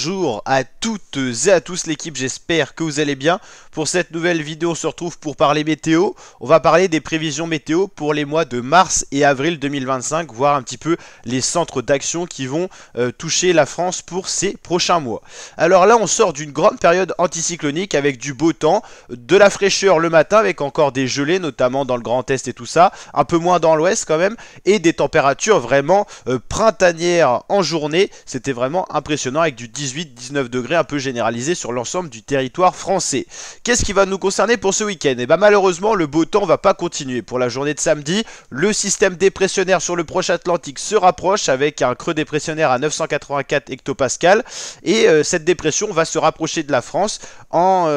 Bonjour à toutes et à tous l'équipe, j'espère que vous allez bien. Pour cette nouvelle vidéo, on se retrouve pour parler météo. On va parler des prévisions météo pour les mois de mars et avril 2025, voir un petit peu les centres d'action qui vont toucher la France pour ces prochains mois. Alors là, on sort d'une grande période anticyclonique avec du beau temps, de la fraîcheur le matin avec encore des gelées, notamment dans le Grand Est et tout ça, un peu moins dans l'Ouest quand même, et des températures vraiment printanières en journée. C'était vraiment impressionnant avec du 18-19 degrés un peu généralisé sur l'ensemble du territoire français. Qu'est-ce qui va nous concerner pour ce week-end? Et malheureusement, le beau temps va pas continuer. Pour la journée de samedi, le système dépressionnaire sur le proche Atlantique se rapproche avec un creux dépressionnaire à 984 hectopascales et cette dépression va se rapprocher de la France en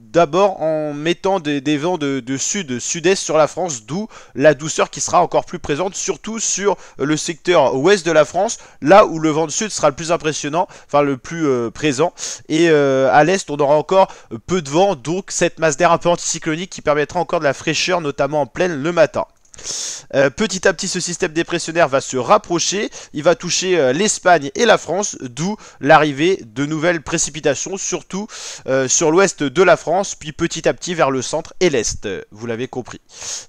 d'abord en mettant des vents de sud-sud-est sur la France, d'où la douceur qui sera encore plus présente, surtout sur le secteur ouest de la France, là où le vent de sud sera le plus impressionnant, enfin le plus présent, et à l'est on aura encore peu de vent, donc cette masse d'air un peu anticyclonique qui permettra encore de la fraîcheur, notamment en plaine le matin. Petit à petit ce système dépressionnaire va se rapprocher, il va toucher l'Espagne et la France, d'où l'arrivée de nouvelles précipitations, surtout sur l'ouest de la France, puis petit à petit vers le centre et l'est, vous l'avez compris.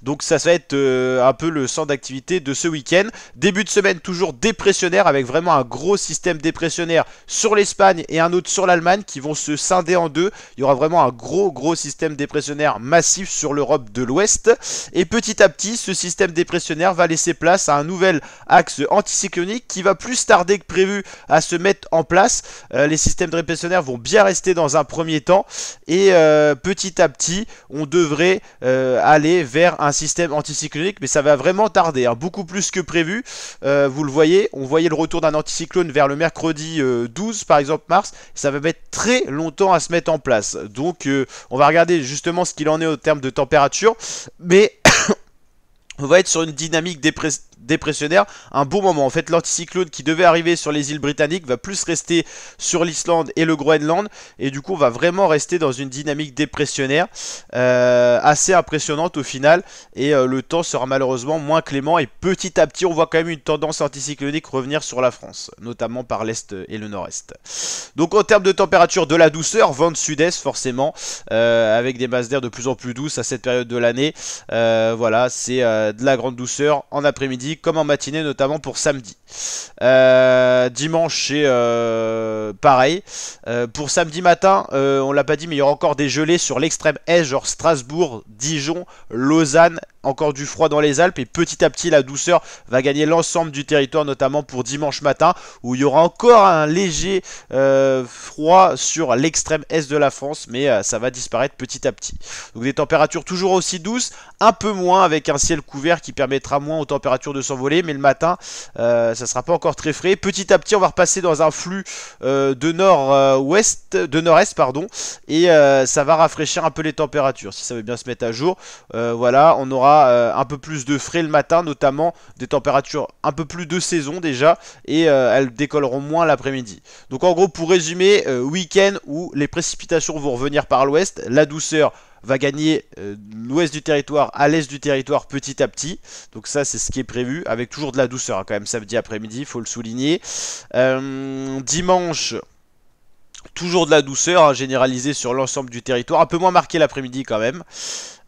Donc ça va être un peu le centre d'activité de ce week-end. Début de semaine toujours dépressionnaire avec vraiment un gros système dépressionnaire sur l'Espagne et un autre sur l'Allemagne qui vont se scinder en deux. Il y aura vraiment un gros système dépressionnaire massif sur l'Europe de l'Ouest, et petit à petit ce système dépressionnaire va laisser place à un nouvel axe anticyclonique qui va plus tarder que prévu à se mettre en place. Les systèmes dépressionnaires vont bien rester dans un premier temps et petit à petit on devrait aller vers un système anticyclonique, mais ça va vraiment tarder, hein, beaucoup plus que prévu. Vous le voyez, on voyait le retour d'un anticyclone vers le mercredi 12 par exemple mars, ça va mettre très longtemps à se mettre en place. Donc on va regarder justement ce qu'il en est au terme de température, mais on va être sur une dynamique dépressionnaire un bon moment. En fait, l'anticyclone qui devait arriver sur les îles britanniques va plus rester sur l'Islande et le Groenland, et du coup on va vraiment rester dans une dynamique dépressionnaire assez impressionnante au final, et le temps sera malheureusement moins clément, et petit à petit on voit quand même une tendance anticyclonique revenir sur la France, notamment par l'est et le nord-est. Donc en termes de température, de la douceur, vent de sud-est forcément, avec des masses d'air de plus en plus douces à cette période de l'année. Voilà, c'est de la grande douceur en après-midi comme en matinée, notamment pour samedi. Dimanche c'est pareil. Pour samedi matin, on l'a pas dit, mais il y aura encore des gelées sur l'extrême est, genre Strasbourg, Dijon, Lausanne. Encore du froid dans les Alpes, et petit à petit la douceur va gagner l'ensemble du territoire, notamment pour dimanche matin où il y aura encore un léger froid sur l'extrême est de la France, mais ça va disparaître petit à petit. Donc des températures toujours aussi douces, un peu moins avec un ciel couvert qui permettra moins aux températures de s'envoler, mais le matin ça sera pas encore très frais. Petit à petit on va repasser dans un flux de nord-est pardon, et ça va rafraîchir un peu les températures si ça veut bien se mettre à jour. Voilà, on aura un peu plus de frais le matin, notamment des températures un peu plus de saison déjà, et elles décolleront moins l'après-midi. Donc en gros, pour résumer, week-end où les précipitations vont revenir par l'ouest, la douceur va gagner l'ouest du territoire à l'est du territoire petit à petit. Donc ça c'est ce qui est prévu, avec toujours de la douceur hein, quand même samedi après-midi, il faut le souligner. Dimanche, toujours de la douceur hein, généralisée sur l'ensemble du territoire, un peu moins marqué l'après-midi quand même.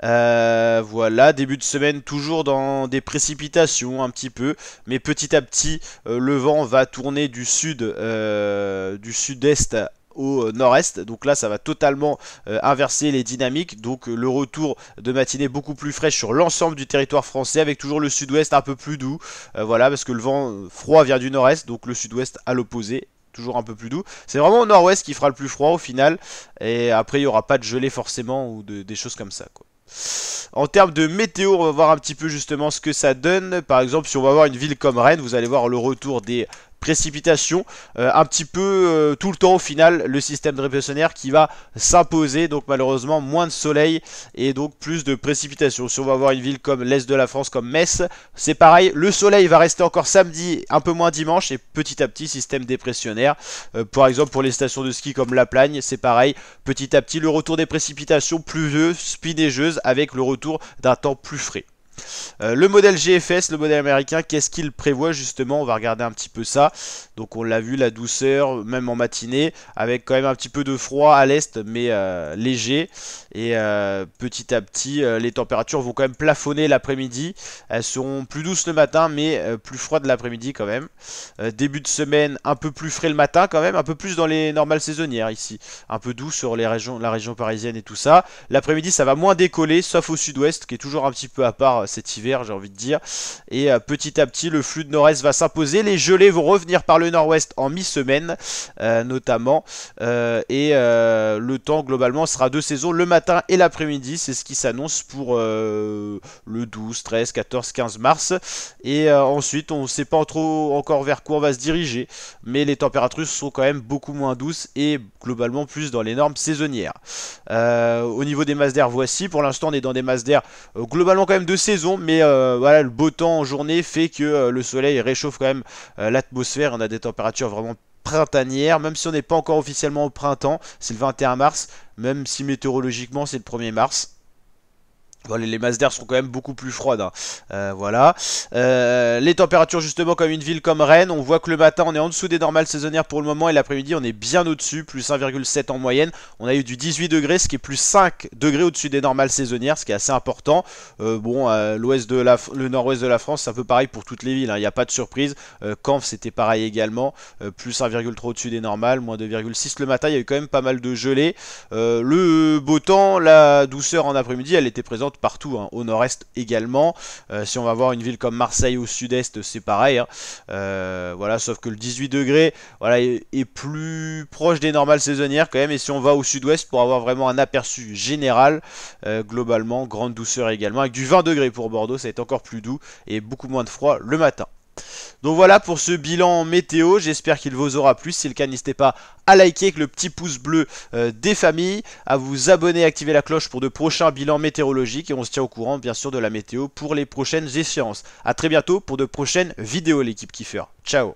Voilà, début de semaine toujours dans des précipitations un petit peu, mais petit à petit le vent va tourner du sud, du sud-est au nord-est, donc là ça va totalement inverser les dynamiques. Donc le retour de matinée beaucoup plus fraîche sur l'ensemble du territoire français, avec toujours le sud-ouest un peu plus doux, voilà, parce que le vent froid vient du nord-est, donc le sud-ouest à l'opposé, toujours un peu plus doux. C'est vraiment au nord-ouest qui fera le plus froid au final, et après il n'y aura pas de gelée forcément ou des choses comme ça quoi. En termes de météo, on va voir un petit peu justement ce que ça donne. Par exemple, si on va voir une ville comme Rennes, vous allez voir le retour des précipitations, un petit peu tout le temps au final, le système dépressionnaire qui va s'imposer, donc malheureusement moins de soleil et donc plus de précipitations. Si on va voir une ville comme l'est de la France, comme Metz, c'est pareil, le soleil va rester encore samedi, un peu moins dimanche, et petit à petit système dépressionnaire. Par exemple pour les stations de ski comme La Plagne, c'est pareil, petit à petit le retour des précipitations pluvieuses, puis neigeuses, avec le retour d'un temps plus frais. Le modèle GFS, le modèle américain, qu'est-ce qu'il prévoit justement? On va regarder un petit peu ça. Donc on l'a vu, la douceur, même en matinée, avec quand même un petit peu de froid à l'est, mais léger. Et petit à petit, les températures vont quand même plafonner l'après-midi. Elles seront plus douces le matin, mais plus froides l'après-midi quand même. Début de semaine, un peu plus frais le matin quand même, un peu plus dans les normales saisonnières ici. Un peu doux sur les régions, la région parisienne et tout ça. L'après-midi, ça va moins décoller, sauf au sud-ouest, qui est toujours un petit peu à part cet hiver, j'ai envie de dire. Et petit à petit, le flux de nord-est va s'imposer. Les gelées vont revenir par le nord-ouest en mi-semaine, notamment. Le temps, globalement, sera de saison le matin et l'après-midi. C'est ce qui s'annonce pour le 12, 13, 14, 15 mars. Et ensuite, on ne sait pas trop encore vers quoi on va se diriger. Mais les températures sont quand même beaucoup moins douces et globalement plus dans les normes saisonnières. Au niveau des masses d'air, voici. Pour l'instant, on est dans des masses d'air globalement quand même de saison, mais voilà, le beau temps en journée fait que le soleil réchauffe quand même l'atmosphère. On a des températures vraiment printanières, même si on n'est pas encore officiellement au printemps, c'est le 21 mars, même si météorologiquement c'est le 1er mars. Voilà, les masses d'air sont quand même beaucoup plus froides, hein. Voilà. Les températures justement comme une ville comme Rennes, on voit que le matin on est en dessous des normales saisonnières pour le moment et l'après-midi on est bien au-dessus, plus 1,7 en moyenne. On a eu du 18 degrés, ce qui est plus 5 degrés au-dessus des normales saisonnières, ce qui est assez important. Le nord-ouest de la France, c'est un peu pareil pour toutes les villes, hein. Il n'y a pas de surprise. Caen c'était pareil également, plus 1,3 au-dessus des normales, moins 2,6 le matin, il y a eu quand même pas mal de gelées. Le beau temps, la douceur en après-midi, elle était présente partout, hein, au nord-est également. Si on va voir une ville comme Marseille au sud-est, c'est pareil, hein. Voilà, sauf que le 18 degrés voilà, est plus proche des normales saisonnières quand même. Et si on va au sud-ouest pour avoir vraiment un aperçu général, globalement, grande douceur également. Avec du 20 degrés pour Bordeaux, ça va être encore plus doux et beaucoup moins de froid le matin. Donc voilà pour ce bilan météo, j'espère qu'il vous aura plu. Si c'est le cas, n'hésitez pas à liker avec le petit pouce bleu des familles, à vous abonner, activer la cloche pour de prochains bilans météorologiques et on se tient au courant bien sûr de la météo pour les prochaines échéances. A très bientôt pour de prochaines vidéos l'équipe Kiffer. Ciao.